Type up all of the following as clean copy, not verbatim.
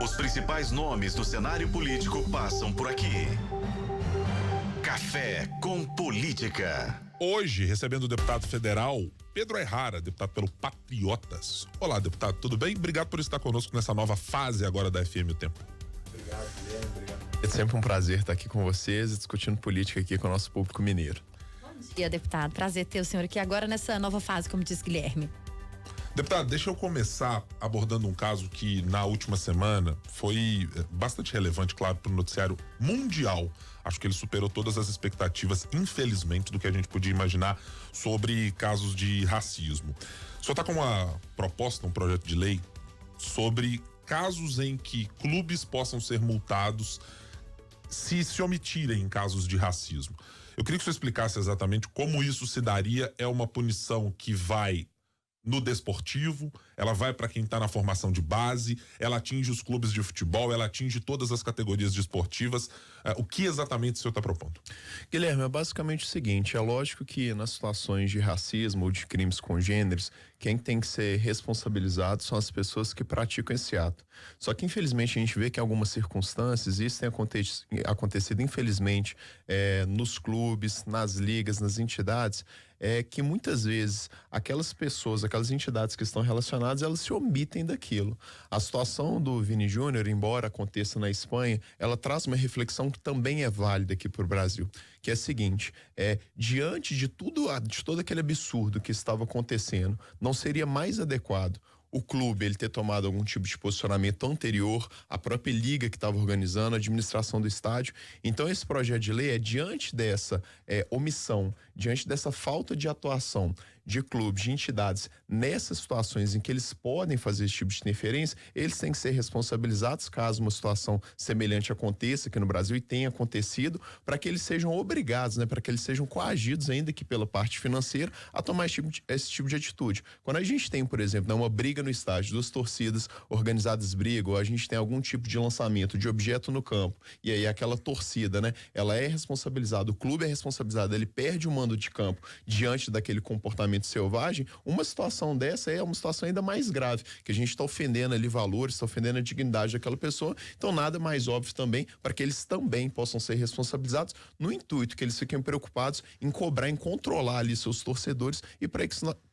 Os principais nomes do cenário político passam por aqui. Café com Política. Hoje, recebendo o deputado federal Pedro Errara, deputado pelo Patriotas. Olá, deputado, tudo bem? Obrigado por estar conosco nessa nova fase agora da FM O Tempo. Obrigado, Guilherme, obrigado. É sempre um prazer estar aqui com vocês e discutindo política aqui com o nosso público mineiro. Bom dia, deputado. Prazer ter o senhor aqui agora nessa nova fase, como diz Guilherme. Deputado, deixa eu começar abordando um caso que na última semana foi bastante relevante, claro, para o noticiário mundial. Acho que ele superou todas as expectativas, infelizmente, do que a gente podia imaginar sobre casos de racismo. O senhor está com uma proposta, um projeto de lei sobre casos em que clubes possam ser multados se omitirem em casos de racismo. Eu queria que o senhor explicasse exatamente como isso se daria. É uma punição que vai no desportivo, ela vai para quem está na formação de base, ela atinge os clubes de futebol, ela atinge todas as categorias desportivas. O que exatamente o senhor está propondo? Guilherme, é basicamente o seguinte: é lógico que nas situações de racismo ou de crimes congêneres, quem tem que ser responsabilizado são as pessoas que praticam esse ato. Só que infelizmente a gente vê que em algumas circunstâncias isso tem acontecido infelizmente nos clubes, nas ligas, nas entidades, que muitas vezes aquelas pessoas, aquelas entidades que estão relacionadas, elas se omitem daquilo. A situação do Vini Júnior, embora aconteça na Espanha, ela traz uma reflexão que também é válida aqui para o Brasil, que é a seguinte: diante de todo aquele absurdo que estava acontecendo, não seria mais adequado o clube ele ter tomado algum tipo de posicionamento anterior, a própria liga que estava organizando, a administração do estádio? Então esse projeto de lei diante dessa omissão, diante dessa falta de atuação de clubes, de entidades, nessas situações em que eles podem fazer esse tipo de interferência, eles têm que ser responsabilizados caso uma situação semelhante aconteça aqui no Brasil, e tenha acontecido, para que eles sejam obrigados, para que eles sejam coagidos, ainda que pela parte financeira, a tomar esse tipo de atitude. Quando a gente tem, por exemplo, uma briga no estádio, duas torcidas organizadas brigam, ou a gente tem algum tipo de lançamento de objeto no campo, e aí aquela torcida, ela é responsabilizada, o clube é responsabilizado, ele perde o mando de campo diante daquele comportamento selvagem. Uma situação dessa é uma situação ainda mais grave, que a gente está ofendendo ali valores, está ofendendo a dignidade daquela pessoa. Então nada mais óbvio também para que eles também possam ser responsabilizados, no intuito que eles fiquem preocupados em cobrar, em controlar ali seus torcedores, e para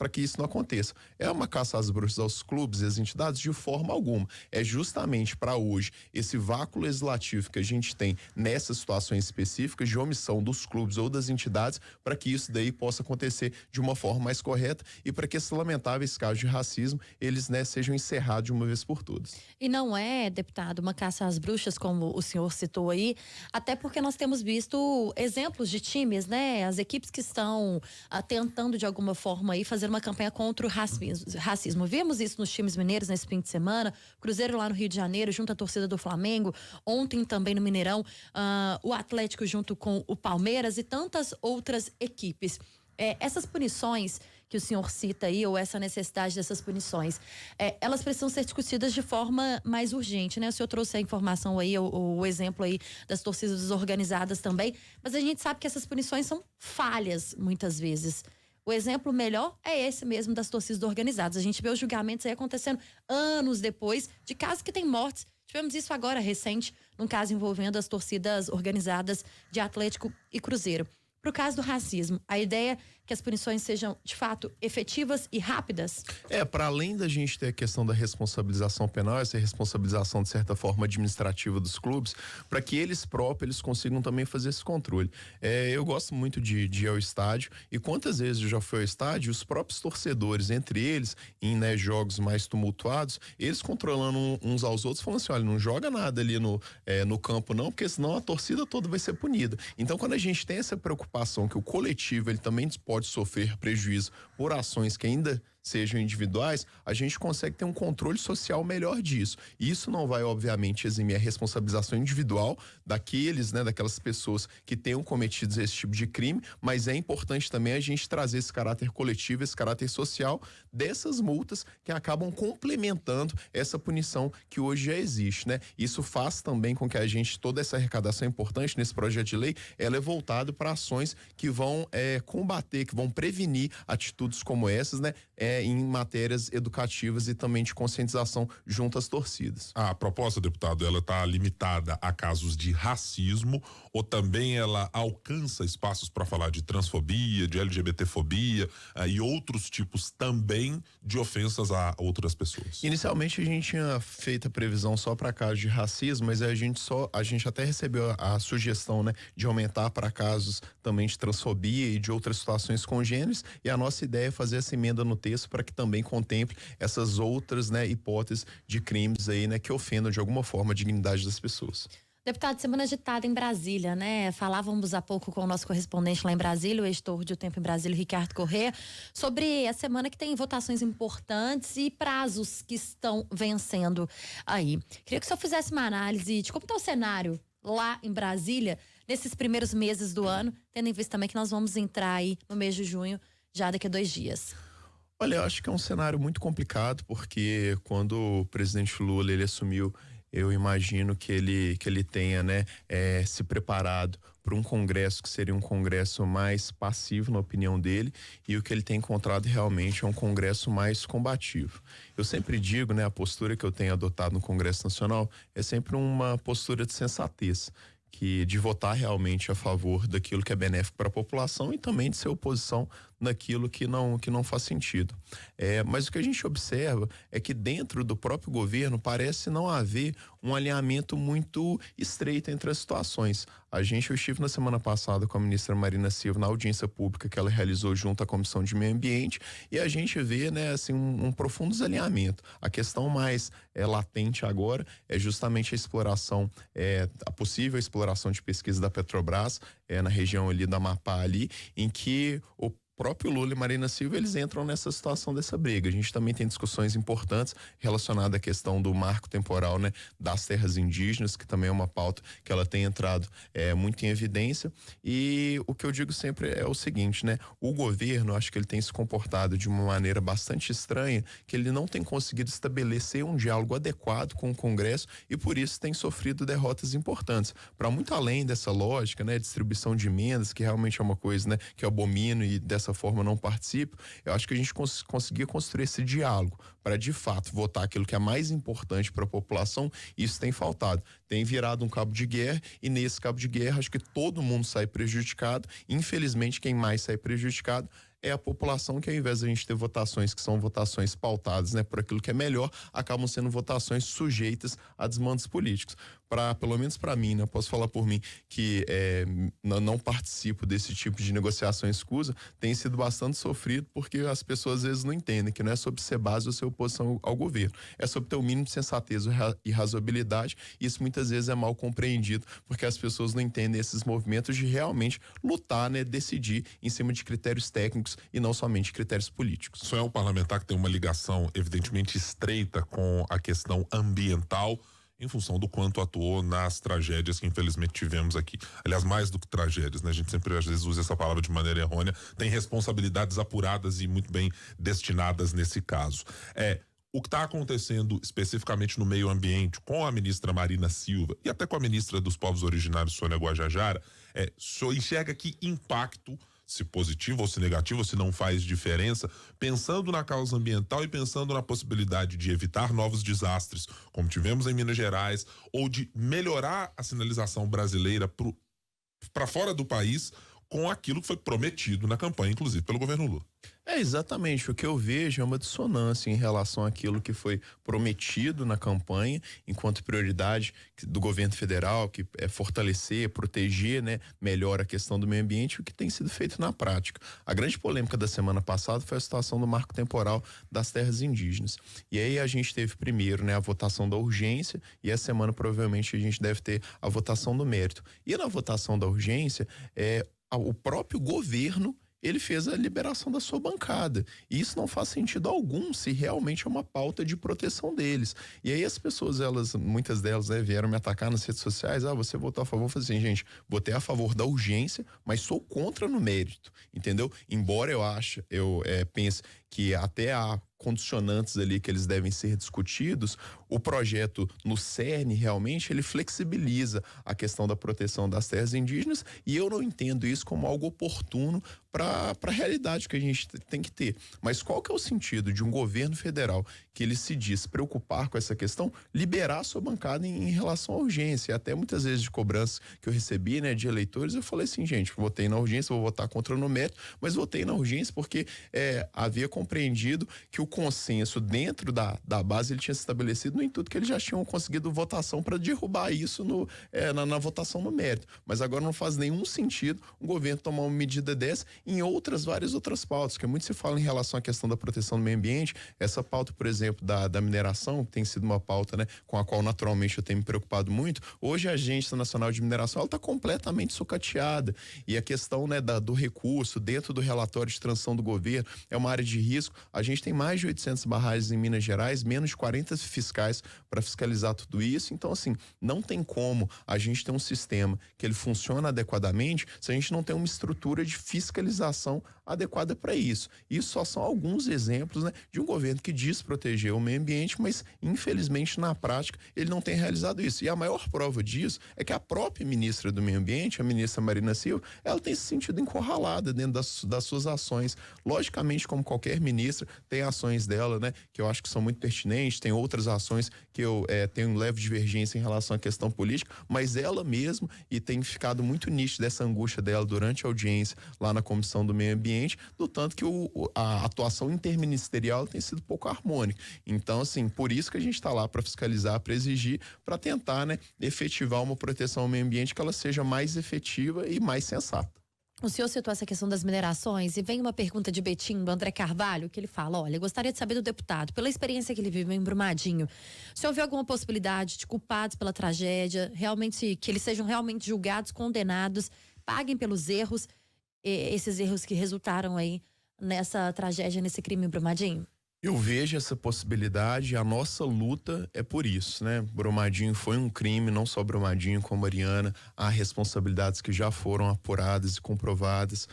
que isso não aconteça. É uma caça às bruxas aos clubes e às entidades? De forma alguma. É justamente para hoje esse vácuo legislativo que a gente tem nessas situações específicas de omissão dos clubes ou das entidades, para que isso daí possa acontecer de uma forma mais correta e para que esses lamentáveis casos de racismo eles sejam encerrados de uma vez por todas. E não é, deputado, uma caça às bruxas, como o senhor citou aí, até porque nós temos visto exemplos de times, as equipes que estão tentando de alguma forma aí fazer uma campanha contra o racismo. Vimos isso nos times mineiros nesse fim de semana, Cruzeiro lá no Rio de Janeiro junto à torcida do Flamengo, ontem também no Mineirão, o Atlético junto com o Palmeiras e tantas outras equipes. Essas punições que o senhor cita aí, ou essa necessidade dessas punições, elas precisam ser discutidas de forma mais urgente, O senhor trouxe a informação aí, o exemplo aí das torcidas organizadas também, mas a gente sabe que essas punições são falhas muitas vezes. O exemplo melhor é esse mesmo das torcidas organizadas. A gente vê os julgamentos aí acontecendo anos depois de casos que têm mortes. Tivemos isso agora recente, num caso envolvendo as torcidas organizadas de Atlético e Cruzeiro. Para o caso do racismo, a ideia é que as punições sejam, de fato, efetivas e rápidas? Para além da gente ter a questão da responsabilização penal, essa responsabilização, de certa forma, administrativa dos clubes, para que eles próprios consigam também fazer esse controle. Eu gosto muito de ir ao estádio, e quantas vezes eu já fui ao estádio, os próprios torcedores, entre eles, em jogos mais tumultuados, eles controlando uns aos outros, falando assim: olha, não joga nada ali no campo não, porque senão a torcida toda vai ser punida. Então, quando a gente tem essa preocupação que o coletivo ele também pode sofrer prejuízo por ações que ainda sejam individuais, a gente consegue ter um controle social melhor disso. E isso não vai, obviamente, eximir a responsabilização individual daquelas pessoas que tenham cometido esse tipo de crime, mas é importante também a gente trazer esse caráter coletivo, esse caráter social dessas multas que acabam complementando essa punição que hoje já existe, Isso faz também com que toda essa arrecadação importante nesse projeto de lei, ela é voltada para ações que vão combater, que vão prevenir atitudes como essas, né, em matérias educativas e também de conscientização junto às torcidas. A proposta, deputado, ela está limitada a casos de racismo ou também ela alcança espaços para falar de transfobia, de LGBTfobia e outros tipos também de ofensas a outras pessoas? Inicialmente a gente tinha feito a previsão só para casos de racismo, mas a gente até recebeu a sugestão, né, de aumentar para casos também de transfobia e de outras situações congêneres, e a nossa ideia é fazer essa emenda no texto para que também contemple essas outras, né, hipóteses de crimes aí, né, que ofendam de alguma forma a dignidade das pessoas. Deputado, semana agitada em Brasília, né? Falávamos há pouco com o nosso correspondente lá em Brasília, o editor de O Tempo em Brasília, Ricardo Corrêa, sobre a semana que tem votações importantes e prazos que estão vencendo aí. Queria que o senhor fizesse uma análise de como está o cenário lá em Brasília nesses primeiros meses do ano, tendo em vista também que nós vamos entrar aí no mês de junho, já daqui a 2 dias. Olha, eu acho que é um cenário muito complicado, porque quando o presidente Lula ele assumiu, eu imagino que ele tenha, né, se preparado para um congresso que seria um congresso mais passivo na opinião dele, e o que ele tem encontrado realmente é um congresso mais combativo. Eu sempre digo, né, a postura que eu tenho adotado no Congresso Nacional é sempre uma postura de sensatez, de votar realmente a favor daquilo que é benéfico para a população e também de ser oposição naquilo que não faz sentido. Mas o que a gente observa é que dentro do próprio governo parece não haver um alinhamento muito estreito entre as situações. Eu estive na semana passada com a ministra Marina Silva na audiência pública que ela realizou junto à Comissão de Meio Ambiente, e a gente vê, né, assim, um profundo desalinhamento. A questão mais latente agora é justamente a exploração, a possível exploração de pesquisa da Petrobras na região ali da Amapá ali, em que o próprio Lula e Marina Silva, eles entram nessa situação dessa briga. A gente também tem discussões importantes relacionadas à questão do marco temporal, né, das terras indígenas, que também é uma pauta que ela tem entrado muito em evidência. E o que eu digo sempre é o seguinte, né, o governo, acho que ele tem se comportado de uma maneira bastante estranha, que ele não tem conseguido estabelecer um diálogo adequado com o Congresso e por isso tem sofrido derrotas importantes. Para muito além dessa lógica, né, distribuição de emendas, que realmente é uma coisa, né, que eu abomino e dessa forma não participo, eu acho que a gente conseguir construir esse diálogo para de fato votar aquilo que é mais importante para a população. Isso tem faltado, tem virado um cabo de guerra, e nesse cabo de guerra acho que todo mundo sai prejudicado. Infelizmente, quem mais sai prejudicado é a população, que ao invés de a gente ter votações que são votações pautadas, né, por aquilo que é melhor, acabam sendo votações sujeitas a desmandos políticos. Pelo menos para mim, né, posso falar por mim, que não participo desse tipo de negociação escusa, tem sido bastante sofrido, porque as pessoas às vezes não entendem que não é sobre ser base ou ser oposição ao governo, é sobre ter o mínimo de sensatez e razoabilidade. Isso muitas vezes é mal compreendido, porque as pessoas não entendem esses movimentos de realmente lutar, né, decidir em cima de critérios técnicos e não somente critérios políticos. O senhor é um parlamentar que tem uma ligação evidentemente estreita com a questão ambiental, em função do quanto atuou nas tragédias que infelizmente tivemos aqui. Aliás, mais do que tragédias, né? A gente sempre às vezes usa essa palavra de maneira errônea. Tem responsabilidades apuradas e muito bem destinadas nesse caso. O que está acontecendo especificamente no meio ambiente com a ministra Marina Silva e até com a ministra dos Povos Originários, Sônia Guajajara, o senhor enxerga que impacto, se positivo ou se negativo, ou se não faz diferença, pensando na causa ambiental e pensando na possibilidade de evitar novos desastres, como tivemos em Minas Gerais, ou de melhorar a sinalização brasileira para fora do país, com aquilo que foi prometido na campanha, inclusive pelo governo Lula. Exatamente, o que eu vejo é uma dissonância em relação àquilo que foi prometido na campanha, enquanto prioridade do governo federal, que é fortalecer, proteger, né, melhor a questão do meio ambiente, o que tem sido feito na prática. A grande polêmica da semana passada foi a situação do marco temporal das terras indígenas. E aí a gente teve primeiro, né, a votação da urgência, e essa semana provavelmente a gente deve ter a votação do mérito. E na votação da urgência, o próprio governo, ele fez a liberação da sua bancada. E isso não faz sentido algum se realmente é uma pauta de proteção deles. E aí as pessoas, muitas delas, né, vieram me atacar nas redes sociais. Você votou a favor? Eu falei assim, gente, votei a favor da urgência, mas sou contra no mérito, entendeu? Embora eu pense que até há condicionantes ali que eles devem ser discutidos, o projeto no cerne realmente ele flexibiliza a questão da proteção das terras indígenas e eu não entendo isso como algo oportuno para a realidade que a gente tem que ter. Mas qual que é o sentido de um governo federal que ele se diz preocupar com essa questão, liberar a sua bancada em relação à urgência? Até muitas vezes de cobranças que eu recebi, né, de eleitores, eu falei assim, gente, votei na urgência, vou votar contra no mérito, mas votei na urgência porque havia compreendido que o consenso dentro da base ele tinha se estabelecido no intuito que eles já tinham conseguido votação para derrubar isso na votação no mérito. Mas agora não faz nenhum sentido um governo tomar uma medida dessa em várias outras pautas, que muito se fala em relação à questão da proteção do meio ambiente. Essa pauta, por exemplo, da mineração, que tem sido uma pauta, né, com a qual naturalmente eu tenho me preocupado muito. Hoje a Agência Nacional de Mineração ela está completamente sucateada e a questão, né, do recurso dentro do relatório de transição do governo é uma área de risco. A gente tem mais de 800 barragens em Minas Gerais, menos de 40 fiscais para fiscalizar tudo isso. Então, assim, não tem como a gente ter um sistema que ele funciona adequadamente se a gente não tem uma estrutura de fiscalização adequada para isso. Isso só são alguns exemplos, né, de um governo que diz proteger o meio ambiente, mas infelizmente na prática ele não tem realizado isso. E a maior prova disso é que a própria ministra do Meio Ambiente, a ministra Marina Silva, ela tem se sentido encurralada dentro das suas ações. Logicamente, como qualquer ministra, tem ações dela, né, que eu acho que são muito pertinentes, tem outras ações que eu tenho um leve divergência em relação à questão política, mas ela mesma, e tem ficado muito nítido dessa angústia dela durante a audiência lá na Comissão do Meio Ambiente, do tanto que a atuação interministerial tem sido pouco harmônica. Então, assim, por isso que a gente está lá para fiscalizar, para exigir, para tentar, né, efetivar uma proteção ao meio ambiente que ela seja mais efetiva e mais sensata. O senhor citou essa questão das minerações e vem uma pergunta de Betinho, do André Carvalho, que ele fala, olha, gostaria de saber do deputado, pela experiência que ele viveu em Brumadinho, se houve alguma possibilidade de culpados pela tragédia, realmente que eles sejam realmente julgados, condenados, paguem pelos erros, esses erros que resultaram aí nessa tragédia, nesse crime em Brumadinho? Eu vejo essa possibilidade, a nossa luta é por isso, né? Brumadinho foi um crime, não só Brumadinho como Mariana, há responsabilidades que já foram apuradas e comprovadas,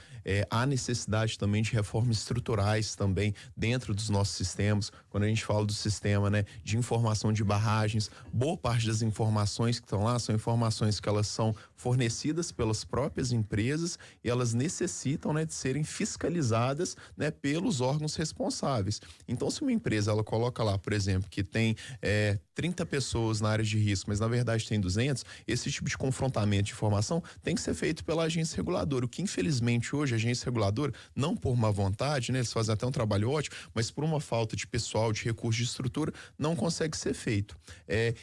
há necessidade também de reformas estruturais também dentro dos nossos sistemas. Quando a gente fala do sistema, né, de informação de barragens, boa parte das informações que estão lá são informações que elas são fornecidas pelas próprias empresas e elas necessitam, né, de serem fiscalizadas, né, pelos órgãos responsáveis. Então, se uma empresa ela coloca lá, por exemplo, que tem 30 pessoas na área de risco, mas na verdade tem 200, esse tipo de confrontamento de informação tem que ser feito pela agência reguladora. O que infelizmente hoje a agência reguladora, não por má vontade, né, eles fazem até um trabalho ótimo, mas por uma falta de pessoal, de recurso, de estrutura, não consegue ser feito.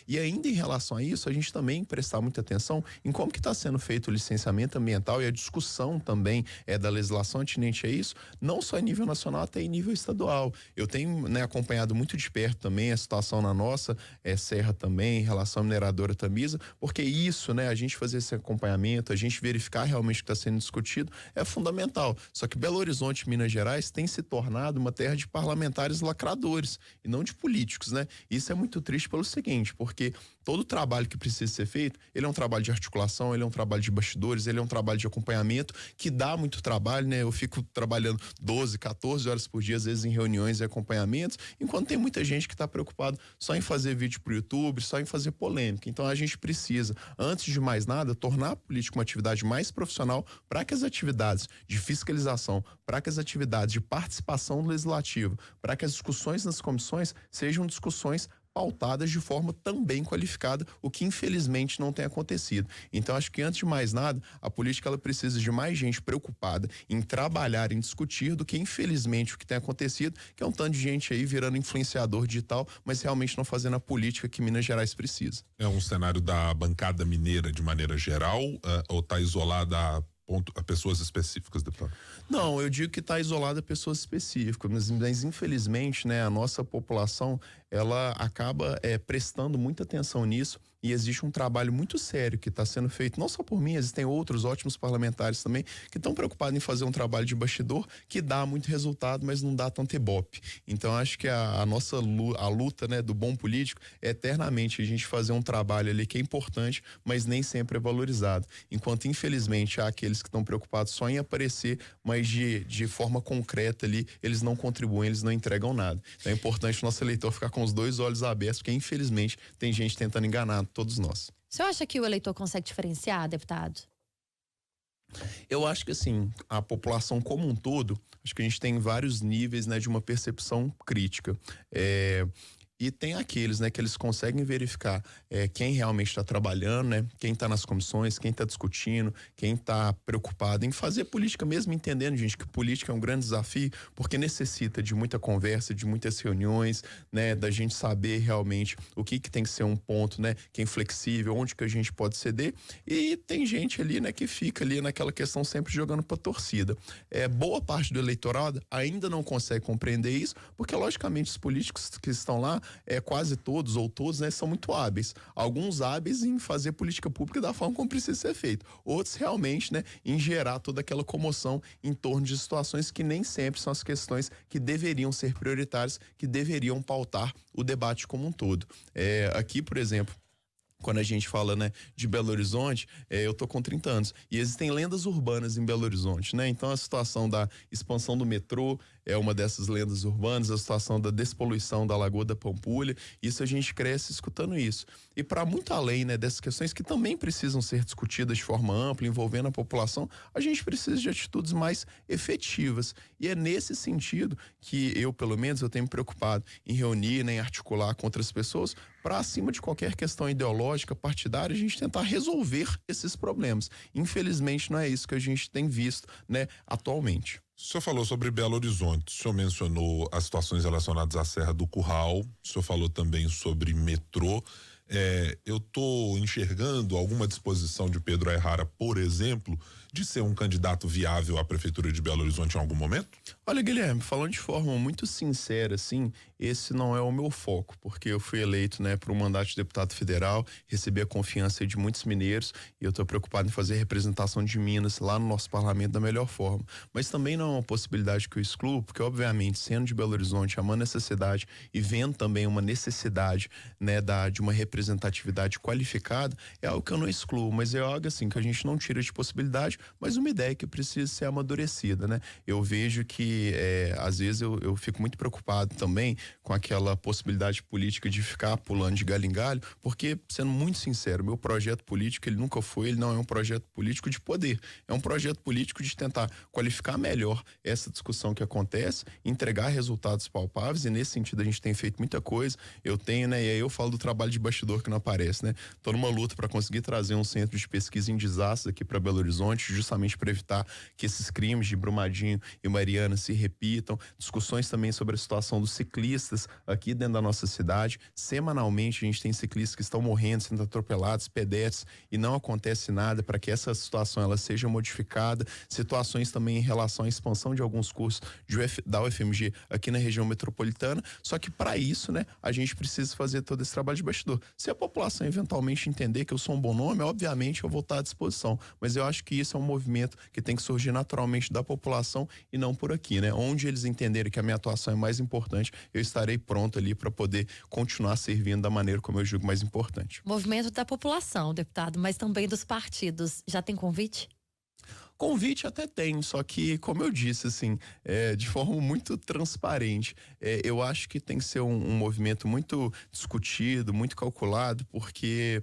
E ainda em relação a isso, a gente também prestar muita atenção em como que está sendo feito o licenciamento ambiental e a discussão também da legislação atinente a isso, não só em nível nacional, até em nível estadual. Eu tenho, né, acompanhado muito de perto também a situação na nossa serra também, em relação à mineradora Tamisa, porque isso, né, a gente fazer esse acompanhamento, a gente verificar realmente o que está sendo discutido é fundamental. Só que Belo Horizonte, Minas Gerais, tem se tornado uma terra de parlamentares lacradores e não de políticos, né? Isso é muito triste pelo seguinte, porque todo o trabalho que precisa ser feito, ele é um trabalho de articulação, ele é um trabalho de bastidores, ele é um trabalho de acompanhamento que dá muito trabalho, né? Eu fico trabalhando 12, 14 horas por dia, às vezes em reuniões e acompanhamentos, enquanto tem muita gente que está preocupado só em fazer vídeo pro YouTube, só em fazer polêmica. Então a gente precisa, antes de mais nada, tornar a política uma atividade mais profissional para que as atividades de fiscalização, para que as atividades de participação legislativa, para que as discussões nas comissões sejam discussões pautadas de forma também qualificada, o que infelizmente não tem acontecido. Então acho que antes de mais nada, a política ela precisa de mais gente preocupada em trabalhar, em discutir, do que infelizmente o que tem acontecido, que é um tanto de gente aí virando influenciador digital, mas realmente não fazendo a política que Minas Gerais precisa. É um cenário da bancada mineira de maneira geral, ou está isolada a pessoas específicas, deputado? Não, eu digo que está isolada a pessoas específicas, mas infelizmente, né, a nossa população ela acaba prestando muita atenção nisso E existe um trabalho muito sério que está sendo feito, não só por mim, existem outros ótimos parlamentares também que estão preocupados em fazer um trabalho de bastidor que dá muito resultado, mas não dá tanto ibope. Então acho que a nossa luta, né, do bom político é eternamente a gente fazer um trabalho ali que é importante, mas nem sempre é valorizado. Enquanto infelizmente há aqueles que estão preocupados só em aparecer, mas de forma concreta ali, eles não contribuem, eles não entregam nada. Então é importante o nosso eleitor ficar com os dois olhos abertos, porque infelizmente tem gente tentando enganar todos nós. O senhor acha que o eleitor consegue diferenciar, deputado? Eu acho que assim, a população como um todo, acho que a gente tem vários níveis, né, de uma percepção crítica. E tem aqueles, né, que eles conseguem verificar quem realmente está trabalhando, né, quem está nas comissões, quem está discutindo, quem está preocupado em fazer política, mesmo entendendo, gente, que política é um grande desafio, porque necessita de muita conversa, de muitas reuniões, né, da gente saber realmente o que tem que ser um ponto, né, que é flexível, onde que a gente pode ceder. E tem gente ali, né, que fica ali naquela questão sempre jogando para torcida. Boa parte do eleitorado ainda não consegue compreender isso, porque logicamente os políticos que estão lá, quase todos ou todos, né, são muito hábeis. Alguns hábeis em fazer política pública da forma como precisa ser feito. Outros realmente, né, em gerar toda aquela comoção em torno de situações que nem sempre são as questões que deveriam ser prioritárias, que deveriam pautar o debate como um todo. Aqui, por exemplo, quando a gente fala, né, de Belo Horizonte, eu tô com 30 anos e existem lendas urbanas em Belo Horizonte, né? Então a situação da expansão do metrô é uma dessas lendas urbanas, a situação da despoluição da Lagoa da Pampulha, isso a gente cresce escutando isso. E para muito além, né, dessas questões que também precisam ser discutidas de forma ampla, envolvendo a população, a gente precisa de atitudes mais efetivas. E é nesse sentido que eu, pelo menos, eu tenho me preocupado em reunir, né, em articular com outras pessoas, para acima de qualquer questão ideológica, partidária, a gente tentar resolver esses problemas. Infelizmente não é isso que a gente tem visto, né, atualmente. O senhor falou sobre Belo Horizonte, o senhor mencionou as situações relacionadas à Serra do Curral, o senhor falou também sobre metrô. Eu estou enxergando alguma disposição de Pedro Ayrara, por exemplo, de ser um candidato viável à Prefeitura de Belo Horizonte em algum momento? Olha, Guilherme, falando de forma muito sincera, assim, esse não é o meu foco, porque eu fui eleito, né, para um mandato de deputado federal, recebi a confiança de muitos mineiros e eu estou preocupado em fazer representação de Minas lá no nosso parlamento da melhor forma. Mas também não é uma possibilidade que eu excluo, porque obviamente, sendo de Belo Horizonte, amando essa cidade e vendo também uma necessidade, né, de uma representatividade qualificada, é algo que eu não excluo, mas é algo assim que a gente não tira de possibilidade, mas uma ideia que precisa ser amadurecida, né? Eu vejo que às vezes eu fico muito preocupado também com aquela possibilidade política de ficar pulando de galho em galho, porque, sendo muito sincero, meu projeto político, ele não é um projeto político de poder, é um projeto político de tentar qualificar melhor essa discussão que acontece, entregar resultados palpáveis, e nesse sentido a gente tem feito muita coisa. Eu tenho, né, e aí eu falo do trabalho de bastidor que não aparece, né? Tô numa luta para conseguir trazer um centro de pesquisa em desastres aqui para Belo Horizonte, justamente para evitar que esses crimes de Brumadinho e Mariana se repitam. Discussões também sobre a situação dos ciclistas aqui dentro da nossa cidade. Semanalmente a gente tem ciclistas que estão morrendo, sendo atropelados, pedestres, e não acontece nada para que essa situação ela seja modificada. Situações também em relação à expansão de alguns cursos da UFMG aqui na região metropolitana. Só que para isso, né, a gente precisa fazer todo esse trabalho de bastidor. Se a população eventualmente entender que eu sou um bom nome, obviamente eu vou estar à disposição. Mas eu acho que isso é um movimento que tem que surgir naturalmente da população e não por aqui, né? Onde eles entenderem que a minha atuação é mais importante, eu estarei pronto ali para poder continuar servindo da maneira como eu julgo mais importante. Movimento da população, deputado, mas também dos partidos. Já tem convite? Convite até tem, só que, como eu disse, assim, de forma muito transparente, eu acho que tem que ser um movimento muito discutido, muito calculado, porque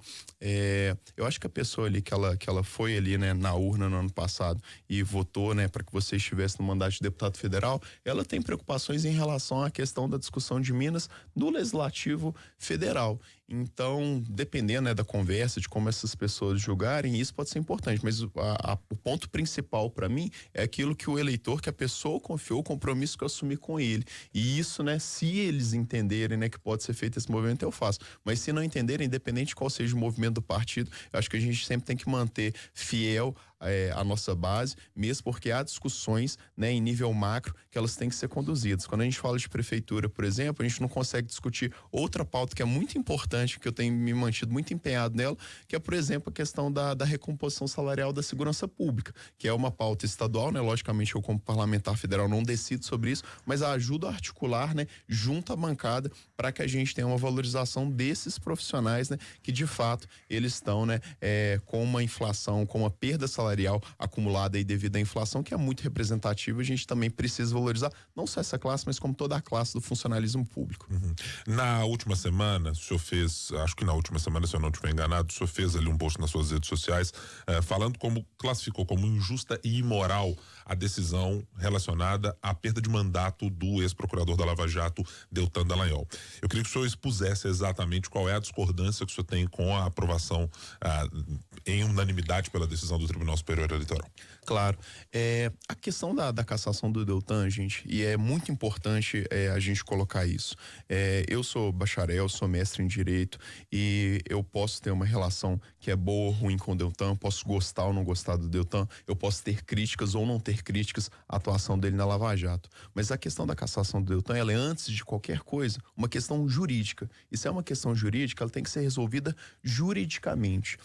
eu acho que a pessoa ali, que ela foi ali, né, na urna no ano passado e votou, né, para que você estivesse no mandato de deputado federal, ela tem preocupações em relação à questão da discussão de Minas no Legislativo Federal. Então, dependendo, né, da conversa, de como essas pessoas julgarem, isso pode ser importante, mas o ponto principal para mim é aquilo que o eleitor, que a pessoa confiou, o compromisso que eu assumi com ele. E isso, né, se eles entenderem, né, que pode ser feito esse movimento, eu faço. Mas se não entenderem, independente de qual seja o movimento do partido, eu acho que a gente sempre tem que manter fiel a nossa base, mesmo porque há discussões, né, em nível macro que elas têm que ser conduzidas. Quando a gente fala de prefeitura, por exemplo, a gente não consegue discutir outra pauta que é muito importante, que eu tenho me mantido muito empenhado nela, que é, por exemplo, a questão da recomposição salarial da segurança pública, que é uma pauta estadual, né? Logicamente, eu como parlamentar federal não decido sobre isso, mas ajuda a articular, né, junto à bancada, para que a gente tenha uma valorização desses profissionais, né, que de fato eles estão, né, com uma inflação, com uma perda salarial acumulada aí devido à inflação, que é muito representativa. A gente também precisa valorizar não só essa classe, mas como toda a classe do funcionalismo público. Na última semana, o senhor fez, acho que na última semana, se eu não estiver enganado, o senhor fez ali um post nas suas redes sociais, falando classificou como injusta e imoral a decisão relacionada à perda de mandato do ex-procurador da Lava Jato, Deltan Dallagnol. Eu queria que o senhor expusesse exatamente qual é a discordância que o senhor tem com a aprovação em unanimidade pela decisão do Tribunal Superior Eleitoral. Claro. A questão da cassação do Deltan, gente, e é muito importante a gente colocar isso. Eu sou bacharel, sou mestre em Direito e eu posso ter uma relação que é boa ou ruim com o Deltan, posso gostar ou não gostar do Deltan, eu posso ter críticas ou não ter críticas à atuação dele na Lava Jato. Mas a questão da cassação do Deltan, ela é, antes de qualquer coisa, uma questão jurídica. E se é uma questão jurídica, ela tem que ser resolvida juridicamente.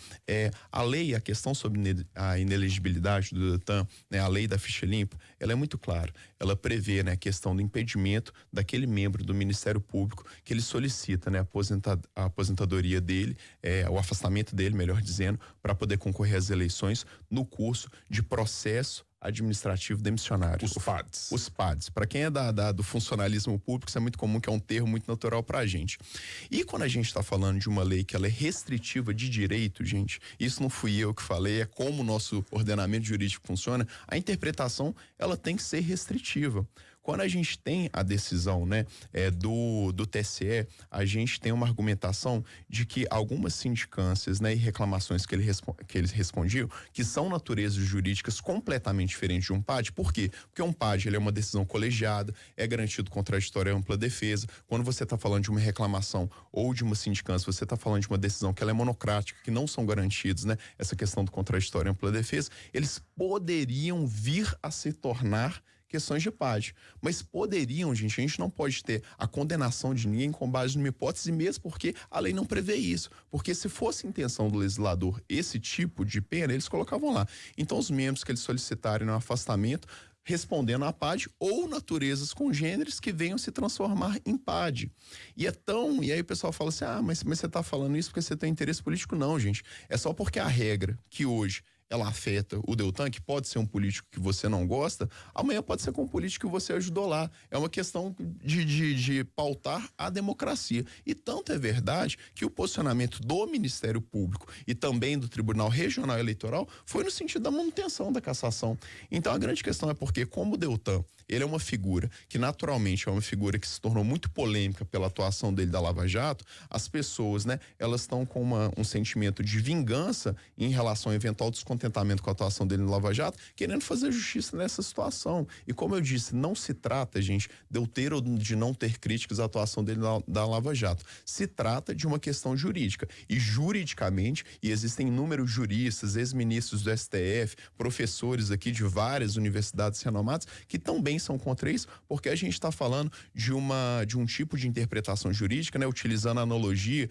A lei, a questão sobre a inelegibilidade do Deltan, né, a lei da ficha limpa, ela é muito clara. Ela prevê, né, a questão do impedimento daquele membro do Ministério Público que ele solicita, né, a aposentadoria dele, o afastamento dele, melhor dizendo, para poder concorrer às eleições no curso de processo administrativo demissionário. Os PADs. Os PADs. Para quem é do funcionalismo público, isso é muito comum, que é um termo muito natural para a gente. E quando a gente está falando de uma lei que ela é restritiva de direito, gente, isso não fui eu que falei, é como o nosso ordenamento jurídico funciona, a interpretação, ela tem que ser restritiva. Quando a gente tem a decisão, né, do TSE, a gente tem uma argumentação de que algumas sindicâncias, né, e reclamações que eles respondiam, que são naturezas jurídicas completamente diferentes de um PAD. Por quê? Porque um PAD, ele é uma decisão colegiada, é garantido contraditória e ampla defesa. Quando você está falando de uma reclamação ou de uma sindicância, você está falando de uma decisão que ela é monocrática, que não são garantidos, né, essa questão do contraditório e ampla defesa, eles poderiam vir a se tornar questões de PAD. Mas poderiam, gente, a gente não pode ter a condenação de ninguém com base numa hipótese, mesmo porque a lei não prevê isso. Porque se fosse intenção do legislador esse tipo de pena, eles colocavam lá. Então, os membros que eles solicitarem no afastamento, respondendo a PAD ou naturezas congêneres que venham se transformar em PAD. E aí o pessoal fala assim, mas você está falando isso porque você tem interesse político? Não, gente. É só porque a regra que hoje ela afeta o Deltan, que pode ser um político que você não gosta, amanhã pode ser com um político que você ajudou lá. É uma questão de pautar a democracia. E tanto é verdade que o posicionamento do Ministério Público e também do Tribunal Regional Eleitoral foi no sentido da manutenção da cassação. Então a grande questão é porque, como o Deltan, ele é uma figura que naturalmente é uma figura que se tornou muito polêmica pela atuação dele da Lava Jato, as pessoas, né, elas estão com um sentimento de vingança em relação ao eventual descontentamento com a atuação dele no Lava Jato, querendo fazer justiça nessa situação. E como eu disse, não se trata, gente, de eu ter ou de não ter críticas à atuação dele da Lava Jato. Se trata de uma questão jurídica. E juridicamente, e existem inúmeros juristas, ex-ministros do STF, professores aqui de várias universidades renomadas, que também são contra isso, porque a gente está falando de um tipo de interpretação jurídica, né, utilizando a analogia,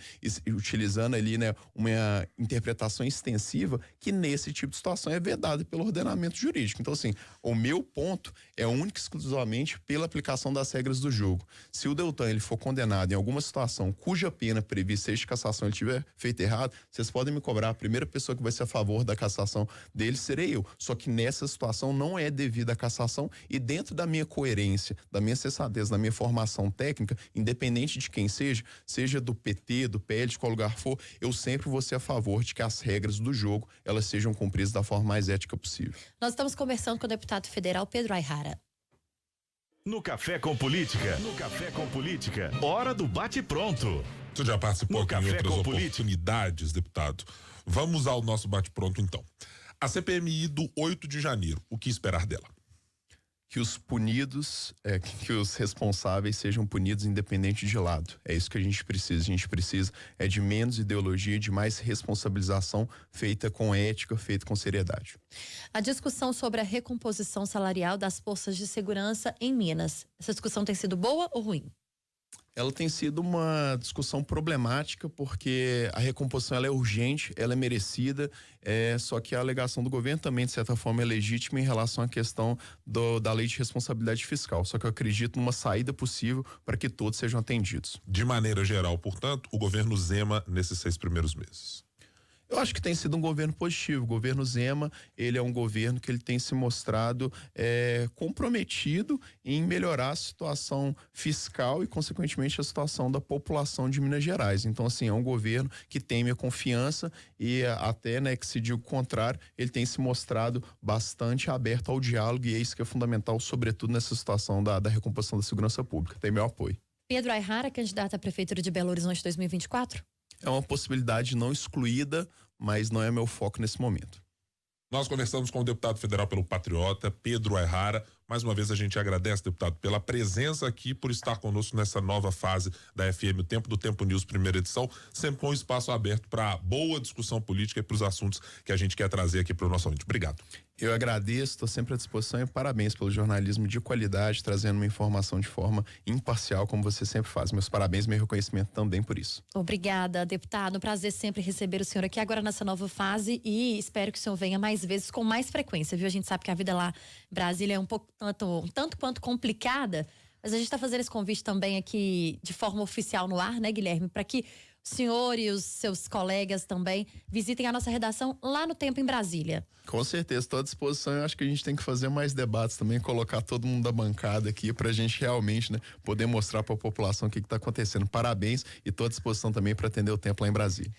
utilizando ali, né, uma interpretação extensiva, que nesse tipo de situação é vedado pelo ordenamento jurídico. Então, assim, o meu ponto é único e exclusivamente pela aplicação das regras do jogo. Se o Deltan ele for condenado em alguma situação cuja pena prevista seja de cassação ele tiver feito errado, vocês podem me cobrar. A primeira pessoa que vai ser a favor da cassação dele serei eu. Só que nessa situação não é devida a cassação, e dentro da minha coerência, da minha sensatez, da minha formação técnica, independente de quem seja do PT, do PL, de qual lugar for, eu sempre vou ser a favor de que as regras do jogo elas sejam cumpridas da forma mais ética possível. Nós estamos conversando com o deputado federal Pedro Aihara. No Café com Política. Hora do bate-pronto. Você já participou aqui em Café outras com oportunidades, deputado. Vamos ao nosso bate-pronto, então. A CPMI do 8 de janeiro, o que esperar dela? Que os punidos, que os responsáveis sejam punidos independente de lado. É isso que a gente precisa. A gente precisa de menos ideologia, de mais responsabilização feita com ética, feita com seriedade. A discussão sobre a recomposição salarial das forças de segurança em Minas. Essa discussão tem sido boa ou ruim? Ela tem sido uma discussão problemática porque a recomposição ela é urgente, ela é merecida, só que a alegação do governo também, de certa forma, é legítima em relação à questão da lei de responsabilidade fiscal. Só que eu acredito numa saída possível para que todos sejam atendidos. De maneira geral, portanto, o governo Zema nesses 6 primeiros meses. Eu acho que tem sido um governo positivo. O governo Zema, ele é um governo que ele tem se mostrado comprometido em melhorar a situação fiscal e, consequentemente, a situação da população de Minas Gerais. Então, assim, é um governo que tem minha confiança e até, que se diga o contrário, ele tem se mostrado bastante aberto ao diálogo e é isso que é fundamental, sobretudo nessa situação da recomposição da segurança pública. Tem meu apoio. Pedro Aihara, candidato à Prefeitura de Belo Horizonte 2024? É uma possibilidade não excluída, mas não é meu foco nesse momento. Nós conversamos com o deputado federal pelo Patriota, Pedro Aihara. Mais uma vez a gente agradece, deputado, pela presença aqui, por estar conosco nessa nova fase da FM, o Tempo do Tempo News, primeira edição, sempre com um espaço aberto para boa discussão política e para os assuntos que a gente quer trazer aqui para o nosso ouvinte. Obrigado. Eu agradeço, estou sempre à disposição e parabéns pelo jornalismo de qualidade, trazendo uma informação de forma imparcial, como você sempre faz. Meus parabéns e meu reconhecimento também por isso. Obrigada, deputado. Um prazer sempre receber o senhor aqui agora nessa nova fase e espero que o senhor venha mais vezes com mais frequência, viu? A gente sabe que a vida lá em Brasília é um pouco tanto quanto complicada, mas a gente está fazendo esse convite também aqui de forma oficial no ar, né, Guilherme? Para que o senhor e os seus colegas também visitem a nossa redação lá no Tempo em Brasília. Com certeza, estou à disposição. Eu acho que a gente tem que fazer mais debates também, colocar todo mundo da bancada aqui para a gente realmente poder mostrar para a população o que está acontecendo. Parabéns e estou à disposição também para atender o Tempo lá em Brasília.